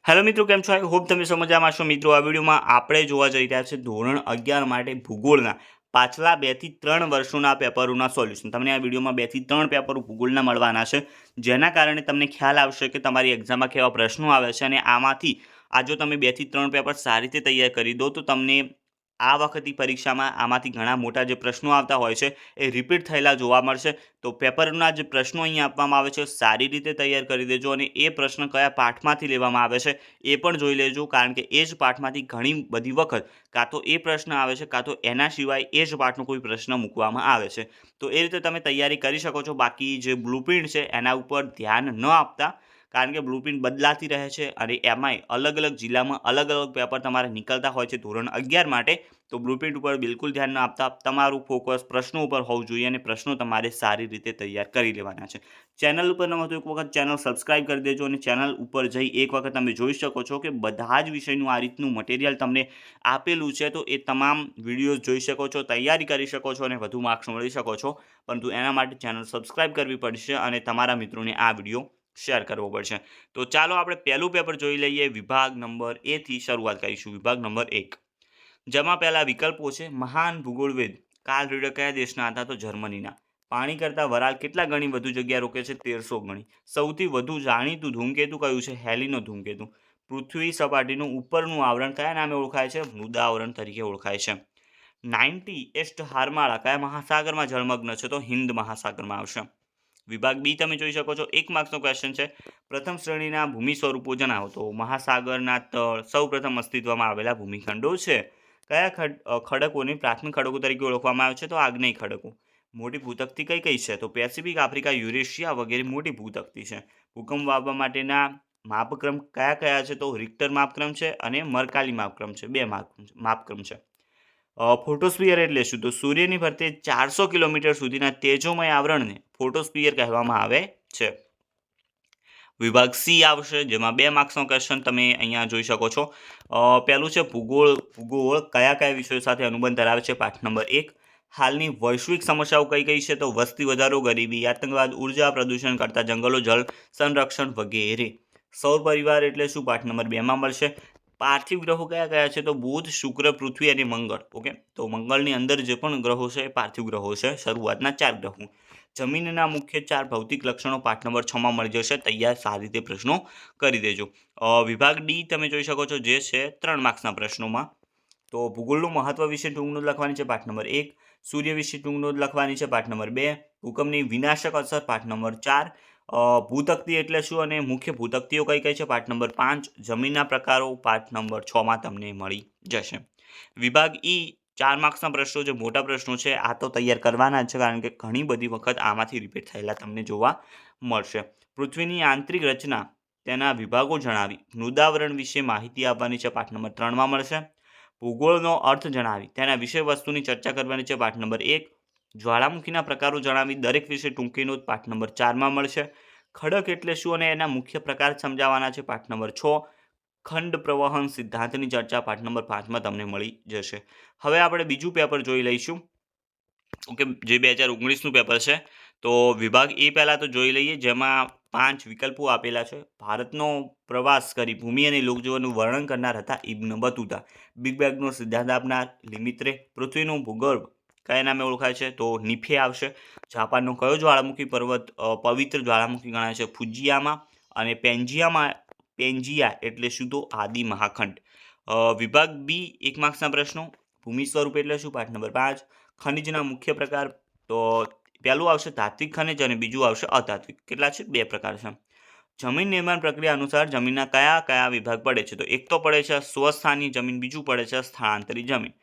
Hello મિત્રો, કેમ છો? આઈ હોપ તમે સમજ્યામાં છો. મિત્રો, આ વિડીયોમાં આપણે જોવા જઈ રહ્યા છે ધોરણ 11 માટે ભૂગોળના પાછલા 2 થી 3 વર્ષોના પેપરોના સોલ્યુશન. તમને આ વિડીયોમાં 2 થી 3 પેપરો ભૂગોળના મળવાના છે, જેના કારણે તમને ખ્યાલ આવશે કે તમારી એક્ઝામમાં કેવા પ્રશ્નો આવે છે. અને આમાંથી આ જો તમે 2 થી 3 પેપર સારી રીતે તૈયાર કરી દો તો તમને આ વખતની પરીક્ષામાં આમાંથી ઘણા મોટા જે પ્રશ્નો આવતા હોય છે એ રિપીટ થયેલા જોવા મળશે. તો પેપરના જે પ્રશ્નો અહીંયા આપવામાં આવે છે સારી રીતે તૈયાર કરી દેજો, અને એ પ્રશ્ન કયા પાઠમાંથી લેવામાં આવે છે એ પણ જોઈ લેજો, કારણ કે એ જ પાઠમાંથી ઘણી બધી વખત કાં તો એ પ્રશ્ન આવે છે, કાં તો એના સિવાય એ જ પાઠનો કોઈ પ્રશ્ન મૂકવામાં આવે છે. તો એ રીતે તમે તૈયારી કરી શકો છો. બાકી જે બ્લુપ્રિન્ટ છે એના ઉપર ધ્યાન ન આપતા, કારણ કે બ્લુપ્રિન્ટ બદલાતી રહે છે અને એમાંય અલગ અલગ જિલ્લામાં અલગ અલગ પેપર તમારે નીકળતા હોય છે ધોરણ 11 માટે. તો બ્લુપ્રિન્ટ ઉપર બિલકુલ ધ્યાન ન આપતા, તમારું ફોકસ પ્રશ્નો ઉપર હોવું જોઈએ અને પ્રશ્નો તમારે સારી રીતે તૈયાર કરી લેવાના છે. ચેનલ ઉપર ન હોય તો એક વખત ચેનલ સબસ્ક્રાઇબ કરી દેજો, અને ચેનલ ઉપર જઈ એક વખત તમે જોઈ શકો છો કે બધા જ વિષયનું આ રીતનું મટીરિયલ તમને આપેલું છે. તો એ તમામ વિડીયોઝ જોઈ શકો છો, તૈયારી કરી શકો છો અને વધુ માર્ક્સ મળી શકો છો. પરંતુ એના માટે ચેનલ સબસ્ક્રાઇબ કરવી પડશે અને તમારા મિત્રોને આ વિડીયો શેર કરવો પડશે. તો ચાલો આપણે પહેલું પેપર જોઈ લઈએ. વિભાગ નંબર એ થી શરૂઆત કરીશું. વિભાગ નંબર 1, જેમાં પહેલા વિકલ્પો છે. મહાન ભૂગોળવિદ કાર્લ રીડર કયા દેશના હતા? તો જર્મનીના. પાણી કરતાં વરાળ કેટલા ગણી વધુ જગ્યા રોકે છે? 1300 ગણી. સૌથી વધુ જાણીતું ધૂમકેતુ કયું છે? હેલીનો ધૂમકેતુ. પૃથ્વી સપાટીનું ઉપરનું આવરણ કયા નામે ઓળખાય છે? મૃદાવરણ તરીકે ઓળખાય છે. 90 એસ્ટ હારમાળા કયા મહાસાગરમાં જળમગ્ન છે? તો હિન્દ મહાસાગરમાં આવશે. વિભાગ બી તમે જોઈ શકો છો. 1 માર્ક્સનો ક્વેશ્ચન છે. પ્રથમ શ્રેણીના ભૂમિ સ્વરૂપો જણાવો. તો મહાસાગરના તળ સૌપ્રથમ અસ્તિત્વમાં આવેલા ભૂમિખંડો છે. કયા ખડકોને પ્રાથમિક ખડકો તરીકે ઓળખવામાં આવે છે? તો આગ્નેય ખડકો. મોટી ભૂતકતી કઈ કઈ છે? તો પેસિફિક, આફ્રિકા, યુરેશિયા વગેરે મોટી ભૂતકતી છે. ભૂકંપ માપવા માટેના માપક્રમ કયા કયા છે? તો રિક્ટર માપક્રમ છે અને મર્કાલી માપક્રમ છે. 2 માપક્રમ છે. ફોટોસ્ફિયર એટલે શું? તો સૂર્યની ફરતે 400 કિલોમીટર સુધીના તેજોમય આવરણને ફોટોસ્ફિયર કહેવામાં આવે છે. વિભાગ સી આવશે, જેમાં 2 માર્ક્સનો ક્વેશ્ચન તમે અહીંયા જોઈ શકો છો. પહેલું છે ભૂગોળ કયા કયા વિષયો સાથે અનુબંધ ધરાવે છે? પાઠ નંબર 1. હાલની વૈશ્વિક સમસ્યાઓ કઈ કઈ છે? તો વસ્તી વધારો, ગરીબી, આતંકવાદ, ઉર્જા પ્રદૂષણ કરતા જંગલો, જળ સંરક્ષણ વગેરે. સૌર પરિવાર એટલે શું? પાઠ નંબર 2 માં મળશે. પાર્થિવ ગ્રહો કયા કયા છે? તો બુધ, શુક્ર, પૃથ્વી અને મંગળ. ઓકે, તો મંગળની અંદર જે પણ ગ્રહો છે એ પાર્થિવ ગ્રહો છે, શરૂઆતના 4 ગ્રહો. જમીનના મુખ્ય 4 ભૌતિક લક્ષણો પાઠ નંબર 6 માં મળી જશે. તૈયાર સારી રીતે પ્રશ્નો કરી દેજો. વિભાગ ડી તમે જોઈ શકો છો, જે છે 3 માર્ક્સના પ્રશ્નોમાં. તો ભૂગોળનું મહત્વ વિશે ટૂંક નોંધ લખવાની છે. પાઠ નંબર 1. સૂર્ય વિશે ટૂંક નોંધ લખવાની છે. પાઠ નંબર 2. ભૂકંપની વિનાશક અસર. પાઠ નંબર 4. ભૂતકતી એટલે શું અને મુખ્ય ભૂતકતીઓ કઈ કઈ છે? પાઠ નંબર 5. જમીનના પ્રકારો પાઠ નંબર 6 માં તમને મળી જશે. વિભાગ ઈ 4 માર્ક્સના પ્રશ્નો, જે મોટા પ્રશ્નો છે, આ તો તૈયાર કરવાના જ છે, કારણ કે ઘણી બધી વખત આમાંથી રિપીટ થયેલા તમને જોવા મળશે. પૃથ્વીની આંતરિક રચના, તેના વિભાગો જણાવી મૃદાવરણ વિશે માહિતી આપવાની છે. પાઠ નંબર 3 માં મળશે. ભૂગોળનો અર્થ જણાવી તેના વિષય વસ્તુની ચર્ચા કરવાની છે. પાઠ નંબર 1. જ્વાળામુખીના પ્રકારો જણાવી દરેક વિશે ટૂંકી નોંધ. પાઠ નંબર 4 માં મળશે. ખડક એટલે શું અને એના મુખ્ય પ્રકાર સમજાવવાના છે. પાઠ નંબર 6. ખંડ પ્રવહન સિદ્ધાંતની ચર્ચા પાઠ નંબર 5 માં તમને મળી જશે. હવે આપણે બીજું પેપર જોઈ લઈશું. ઓકે, જે 2019નું પેપર છે. તો વિભાગ એ પહેલાં તો જોઈ લઈએ, જેમાં 5 વિકલ્પો આપેલા છે. ભારતનો પ્રવાસ કરી ભૂમિ અને લોકજીવનનું વર્ણન કરનાર હતા ઇબ્ન બતુતા. બિગ બેંગનો સિદ્ધાંત આપનાર લિમિત્રે. પૃથ્વીનું ભૂગર્ભ કયા નામે ઓળખાય છે? તો નીફે આવશે. જાપાનનો કયો જ્વાળામુખી પર્વત પવિત્ર જ્વાળામુખી ગણાય છે? ફુજિયામા. અને પેન્જિયા એટલે શું? તો આદિ મહાખંડ. વિભાગ બી 1 માર્ક્સના પ્રશ્નો. ભૂમિ સ્વરૂપ એટલે શું? પાઠ નંબર 5. ખનિજના મુખ્ય પ્રકાર, તો પહેલું આવશે ધાત્વિક ખનિજ અને બીજું આવશે અધાત્વિક. કેટલા છે? 2 પ્રકાર છે. જમીન નિર્માણ પ્રક્રિયા અનુસાર જમીનના કયા કયા વિભાગ પડે છે? તો એક તો પડે છે સ્વસ્થાની જમીન, બીજું પડે છે સ્થળાંતરિત જમીન.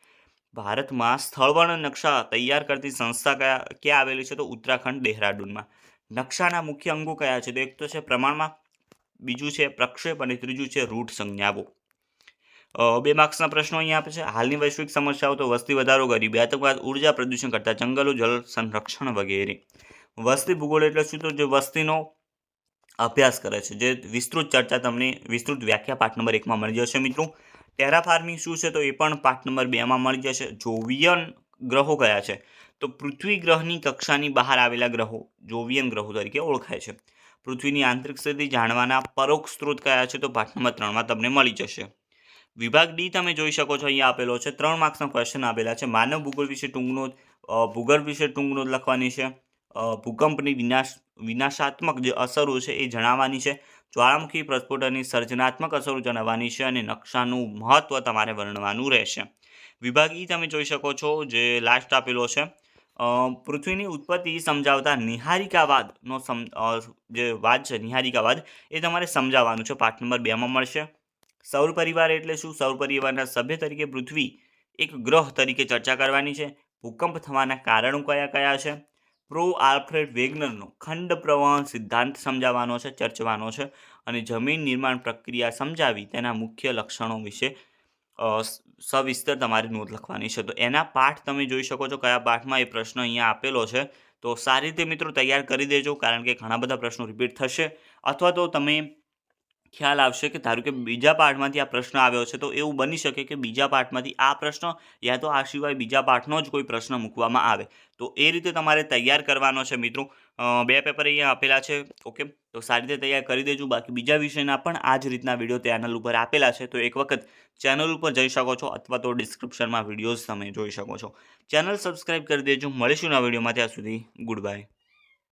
ભારતમાં સ્થળવર્ણન નકશા તૈયાર કરતી સંસ્થા ક્યાં આવેલી છે? તો ઉત્તરાખંડ, દહેરાદૂનમાં. નકશાના મુખ્ય અંગો કયા છે? તો એક તો છે પ્રમાણમાં, બીજું છે પ્રક્ષેપ અને ત્રીજું છે રૂટ સંજ્ઞાઓ. 2 માર્ક્સના પ્રશ્નો અહીંયા આપે છે. હાલની વૈશ્વિક સમસ્યાઓ તો વસ્તી વધારો, ગરીબી, આતંકવાદ, ઉર્જા પ્રદૂષણ કરતા જંગલો, જળ સંરક્ષણ વગેરે. વસ્તી ભૂગોળ એટલે શું? તો જે વસ્તીનો અભ્યાસ કરે છે, જે વિસ્તૃત ચર્ચા તમને વિસ્તૃત વ્યાખ્યા પાઠ નંબર 1 માં મળી જશે. મિત્રો, ટેરાફાર્મિંગ શું છે? તો એ પણ પાઠ નંબર 2 માં મળી જશે. જોવિયન ગ્રહો કયા છે? તો પૃથ્વી ગ્રહની કક્ષાની બહાર આવેલા ગ્રહો જોવિયન ગ્રહો તરીકે ઓળખાય છે. પૃથ્વીની આંતરિક સ્થિતિ જાણવાના પરોક્ષ સ્ત્રોત કયા છે? તો પાઠ નંબર 3માં તમને મળી જશે. વિભાગ ડી તમે જોઈ શકો છો, અહીંયા આપેલો છે 3 માર્ક્સના ક્વેશ્ચન આપેલા છે. માનવ ભૂગોળ વિશે ટૂંકનો ભૂગર્ભ વિશે ટૂંકનો લખવાની છે. ભૂકંપની વિનાશાત્મક જે અસરો છે એ જણાવવાની છે. જ્વાળામુખી પ્રસ્ફોટનની સર્જનાત્મક અસરો જણાવવાની છે અને નકશાનું મહત્વ તમારે વર્ણવાનું રહેશે. વિભાગ ઈ તમે જોઈ શકો છો, જે લાસ્ટ આપેલો છે પૃથ્વીની ઉત્પત્તિ સમજાવતા નિહારિકાવાદનો જે વાદ છે નિહારિકાવાદ એ તમારે સમજાવવાનું છે. પાઠ નંબર 2માં મળશે. સૌર પરિવાર એટલે શું? સૌર પરિવારના સભ્ય તરીકે પૃથ્વી એક ગ્રહ તરીકે ચર્ચા કરવાની છે. ભૂકંપ થવાના કારણો કયા કયા છે? પ્રો આલ્ફ્રેડ વેગનરનો ખંડ પ્રવહન સિદ્ધાંત સમજાવવાનો છે, ચર્ચવાનો છે. અને જમીન નિર્માણ પ્રક્રિયા સમજાવી તેના મુખ્ય લક્ષણો વિશે સવિસ્તર તમારી નોંધ લખવાની છે. તો એના પાઠ તમે જોઈ શકો છો કયા પાઠમાં એ પ્રશ્ન અહીંયા આપેલો છે. તો સારી રીતે મિત્રો તૈયાર કરી દેજો, કારણ કે ઘણા બધા પ્રશ્નો રિપીટ થશે, અથવા તો તમે ખ્યાલ આવશે કે ધારો કે બીજા પાઠમાંથી આ પ્રશ્ન આવ્યો છે, તો એવું બની શકે કે બીજા પાઠમાંથી આ પ્રશ્ન યા તો આ સિવાય બીજા પાઠનો જ કોઈ પ્રશ્ન મૂકવામાં આવે. તો એ રીતે તમારે તૈયાર કરવાનો છે મિત્રો. 2 પેપર અહીંયા આપેલા છે. ઓકે, તો સારી રીતે તૈયાર કરી દેજો. બાકી બીજા વિષયના પણ આ જ રીતના વિડીયો ચેનલ ઉપર આપેલા છે, તો એક વખત ચેનલ ઉપર જઈ શકો છો, અથવા તો ડિસ્ક્રિપ્શનમાં વિડીયોઝ તમે જોઈ શકો છો. ચેનલ સબસ્ક્રાઈબ કરી દેજો. મળીશું નવા વિડીયોમાં. ત્યાં સુધી ગુડ બાય.